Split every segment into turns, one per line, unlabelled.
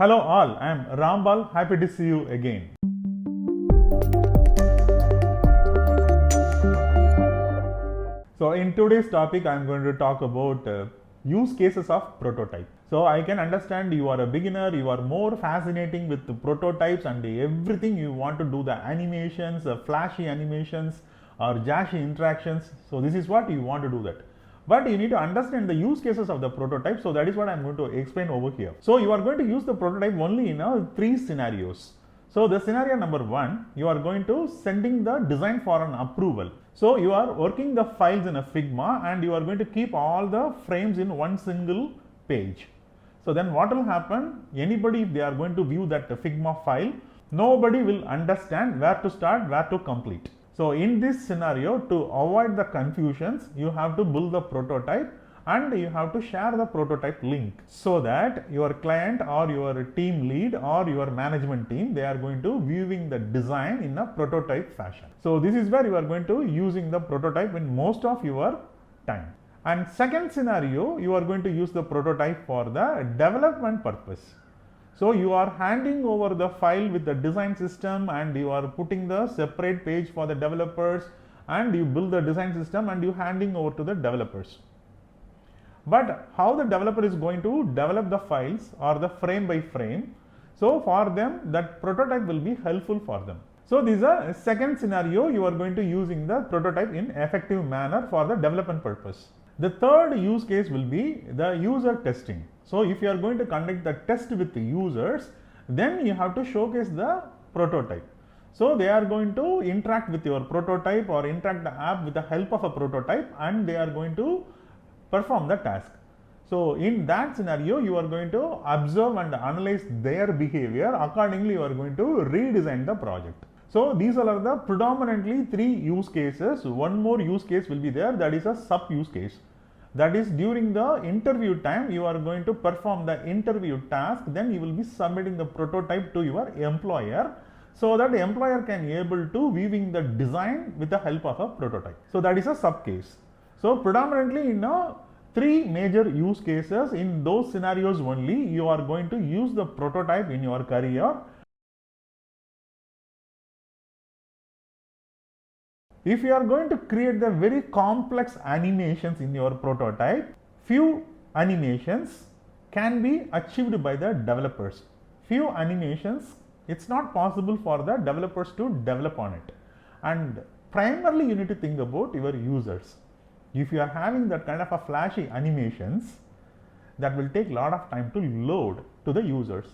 Hello all, I am Rambal, happy to see you again. So in today's topic, I am going to talk about use cases of prototype. So I can understand you are a beginner, you are more fascinating with the prototypes and everything you want to do, the animations, flashy animations or jazzy interactions. So this is what you want to do that. But you need to understand the use cases of the prototype. So that is what I am going to explain over here. So you are going to use the prototype only in 3 scenarios. So the scenario number 1, you are going to sending the design for an approval. So you are working the files in a Figma and you are going to keep all the frames in one single page. So then what will happen? Anybody, if they are going to view that Figma file, nobody will understand where to start, where to complete. So in this scenario, to avoid the confusions, you have to build the prototype and you have to share the prototype link so that your client or your team lead or your management team, they are going to viewing the design in a prototype fashion. So this is where you are going to using the prototype in most of your time. And second scenario, you are going to use the prototype for the development purpose. So you are handing over the file with the design system and you are putting the separate page for the developers and you build the design system and you handing over to the developers. But how the developer is going to develop the files or the frame by frame, so for them that prototype will be helpful for them. So this is a second scenario, you are going to using the prototype in effective manner for the development purpose. The third use case will be the user testing. So if you are going to conduct the test with the users, then you have to showcase the prototype. So they are going to interact with your prototype or interact the app with the help of a prototype and they are going to perform the task. So in that scenario, you are going to observe and analyze their behavior. Accordingly, you are going to redesign the project. So these are the predominantly 3 use cases. One more use case will be there, that is a sub use case. That is during the interview time, you are going to perform the interview task, then you will be submitting the prototype to your employer so that the employer can able to viewing the design with the help of a prototype. So that is a sub case. So predominantly in 3 major use cases, in those scenarios only you are going to use the prototype in your career. If you are going to create the very complex animations in your prototype, few animations can be achieved by the developers. Few animations, it's not possible for the developers to develop on it. And primarily you need to think about your users. If you are having that kind of a flashy animations, that will take a lot of time to load to the users.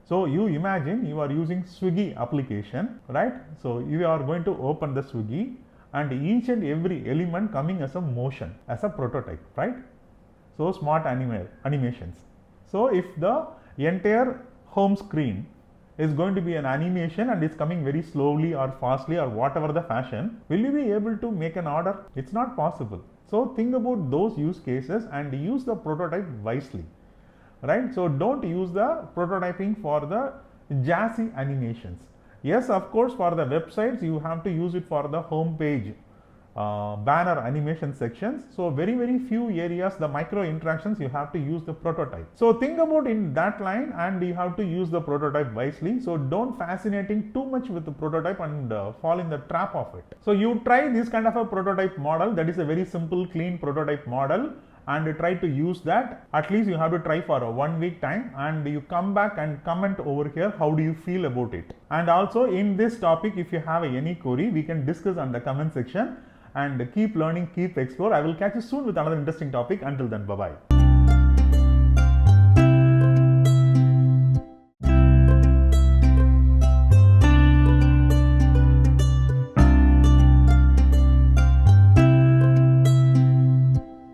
So you imagine you are using Swiggy application, right? So you are going to open the Swiggy and each and every element coming as a motion, as a prototype, right? So smart animations. So if the entire home screen is going to be an animation and it's coming very slowly or fastly or whatever the fashion, will you be able to make an order? It's not possible. So think about those use cases and use the prototype wisely. Right? So don't use the prototyping for the jazzy animations. Yes, of course, for the websites, you have to use it for the home page, banner animation sections. So very few areas, the micro interactions, you have to use the prototype. So think about in that line and you have to use the prototype wisely. So don't fascinating too much with the prototype and fall in the trap of it. So you try this kind of a prototype model, that is a very simple, clean prototype model, and try to use that. At least you have to try for a 1 week time and you come back and comment over here how do you feel about it. And also in this topic, if you have any query, we can discuss on the comment section and keep learning, keep explore. I will catch you soon with another interesting topic. Until then, bye bye.